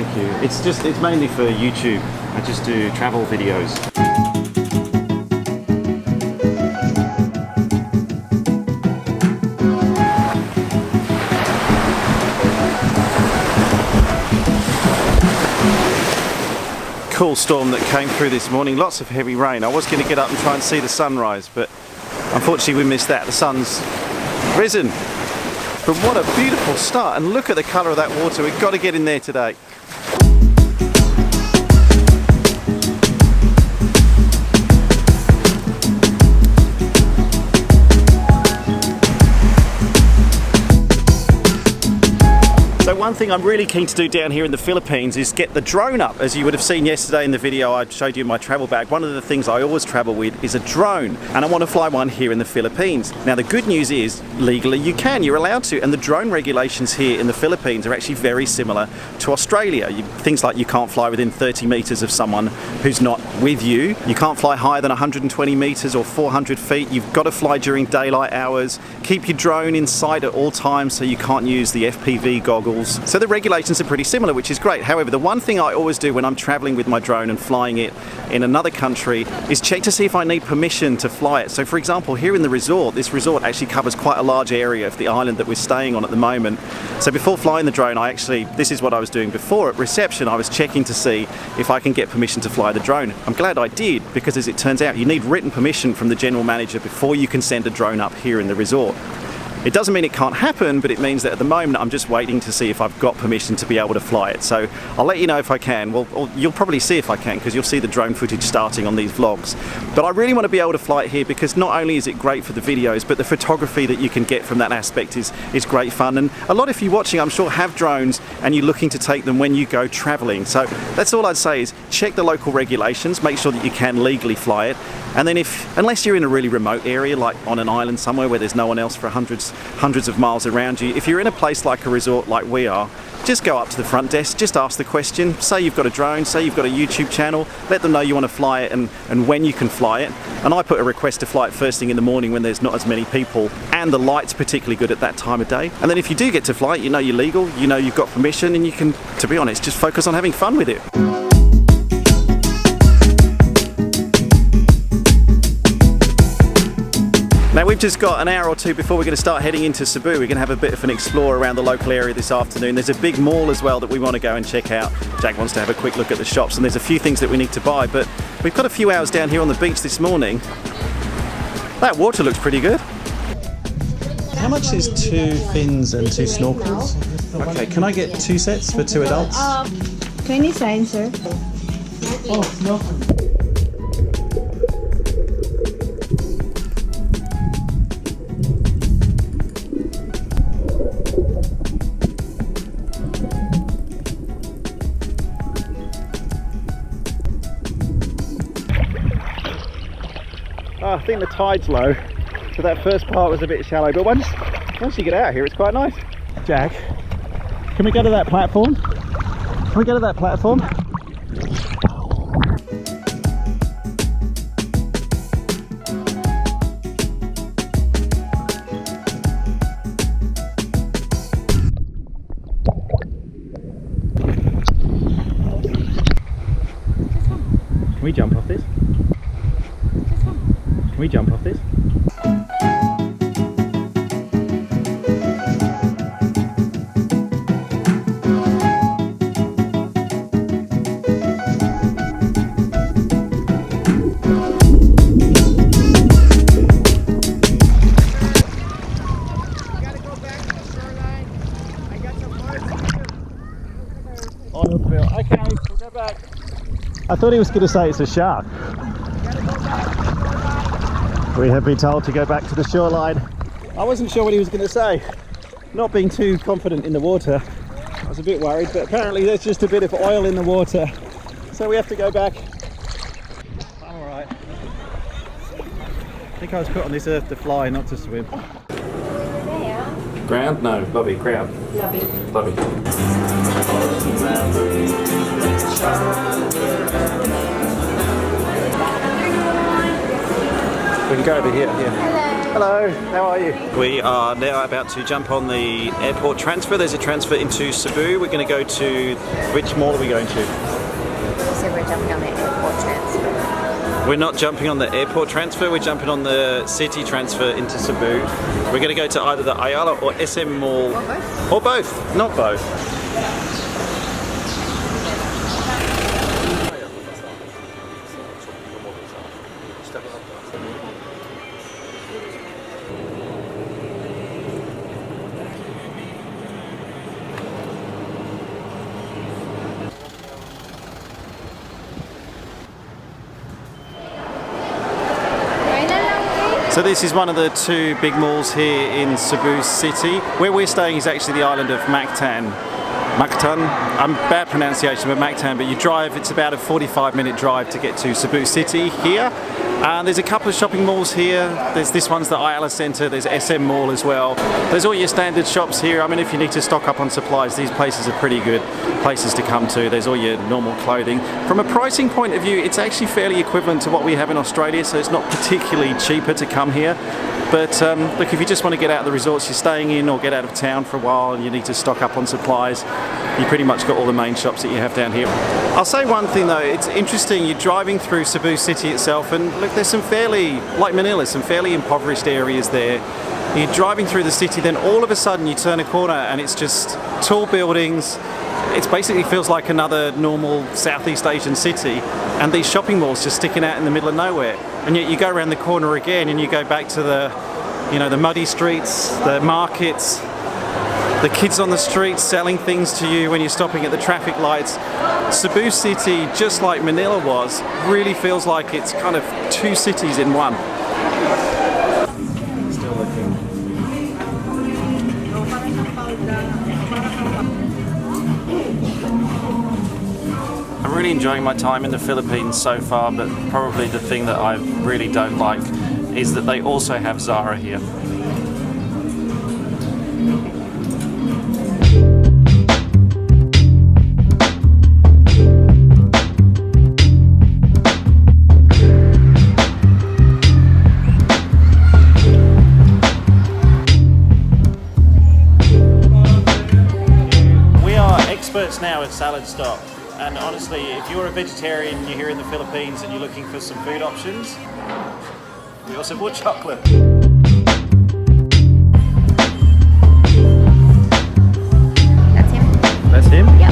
thank you. It's mainly for YouTube. I just do travel videos. Cool storm that came through this morning, lots of heavy rain. I was going to get up and try and see the sunrise, but unfortunately we missed that. The sun's risen. But what a beautiful start, and look at the colour of that water. We've got to get in there today. One thing I'm really keen to do down here in the Philippines is get the drone up. As you would have seen yesterday in the video I showed you in my travel bag, one of the things I always travel with is a drone, and I want to fly one here in the Philippines. Now the good news is, legally you're allowed to, and the drone regulations here in the Philippines are actually very similar to Australia. Things like you can't fly within 30 meters of someone who's not with you, you can't fly higher than 120 meters or 400 feet, you've got to fly during daylight hours, keep your drone in sight at all times so you can't use the FPV goggles. So the regulations are pretty similar, which is great. However, the one thing I always do when I'm traveling with my drone and flying it in another country is check to see if I need permission to fly it. So for example, here in the resort, this resort actually covers quite a large area of the island that we're staying on at the moment. So before flying the drone, this is what I was doing before. At reception, I was checking to see if I can get permission to fly the drone. I'm glad I did, because as it turns out, you need written permission from the general manager before you can send a drone up here in the resort. It doesn't mean it can't happen, but it means that at the moment I'm just waiting to see if I've got permission to be able to fly it. So I'll let you know if I can. Well, or you'll probably see if I can, because you'll see the drone footage starting on these vlogs. But I really want to be able to fly it here, because not only is it great for the videos, but the photography that you can get from that aspect is great fun. And a lot of you watching, I'm sure, have drones and you're looking to take them when you go traveling. So that's all I'd say, is check the local regulations, make sure that you can legally fly it. And then unless you're in a really remote area, like on an island somewhere where there's no one else for hundreds of miles around you, if you're in a place like a resort like we are, just go up to the front desk, just ask the question, say you've got a drone, say you've got a YouTube channel, let them know you want to fly it and when you can fly it. And I put a request to fly it first thing in the morning when there's not as many people and the light's particularly good at that time of day. And then if you do get to fly it, you know you're legal, you know you've got permission, and you can, to be honest, just focus on having fun with it. Now we've just got an hour or two before we're going to start heading into Cebu. We're going to have a bit of an explore around the local area this afternoon. There's a big mall as well that we want to go and check out. Jack wants to have a quick look at the shops, and there's a few things that we need to buy, but we've got a few hours down here on the beach this morning. That water looks pretty good. How much is 2 fins and 2 snorkels? Okay, can I get 2 sets for 2 adults? 20 cents, sir. Oh, snorkel. I think the tide's low, so that first part was a bit shallow, but once you get out here it's quite nice. Jack, can we go to that platform? Can we go to that platform? Can we jump off this? Can we jump off this? Okay, we'll go back. I thought he was going to say it's a shark. We have been told to go back to the shoreline. I wasn't sure what he was going to say. Not being too confident in the water, I was a bit worried, but apparently there's just a bit of oil in the water, so we have to go back. I'm alright. I think I was put on this earth to fly, not to swim. Ground? No, Lobby, ground. Lobby. Lobby. We can go over here. Hello. Hello, how are you? We are now about to jump on the airport transfer. There's a transfer into Cebu. We're going to go to, which mall are we going to? So we're jumping on the airport transfer. We're not jumping on the airport transfer, we're jumping on the city transfer into Cebu. We're going to go to either the Ayala or SM Mall. Or both. Or both, not both. So this is one of the two big malls here in Cebu City. Where we're staying is actually the island of Mactan. Mactan, bad pronunciation, but Mactan, but you drive, it's about a 45-minute drive to get to Cebu City here. There's a couple of shopping malls here. There's this one's the Ayala Centre, there's SM Mall as well. There's all your standard shops here. I mean, if you need to stock up on supplies, these places are pretty good places to come to. There's all your normal clothing. From a pricing point of view, it's actually fairly equivalent to what we have in Australia, so it's not particularly cheaper to come here. But look, if you just want to get out of the resorts you're staying in or get out of town for a while and you need to stock up on supplies, you pretty much got all the main shops that you have down here. I'll say one thing though, it's interesting, you're driving through Cebu City itself and look, there's some fairly, like Manila, some fairly impoverished areas there. You're driving through the city, then all of a sudden you turn a corner and it's just tall buildings. It basically feels like another normal Southeast Asian city, and these shopping malls just sticking out in the middle of nowhere. And yet you go around the corner again and you go back to the, you know, the muddy streets, the markets, the kids on the streets selling things to you when you're stopping at the traffic lights. Cebu City, just like Manila was, really feels like it's kind of two cities in one. Still looking. I'm really enjoying my time in the Philippines so far, but probably the thing that I really don't like is that they also have Zara here. We are experts now at salad stock. And honestly, if you're a vegetarian, you're here in the Philippines and you're looking for some food options, we also bought chocolate. That's him? That's him? Yeah.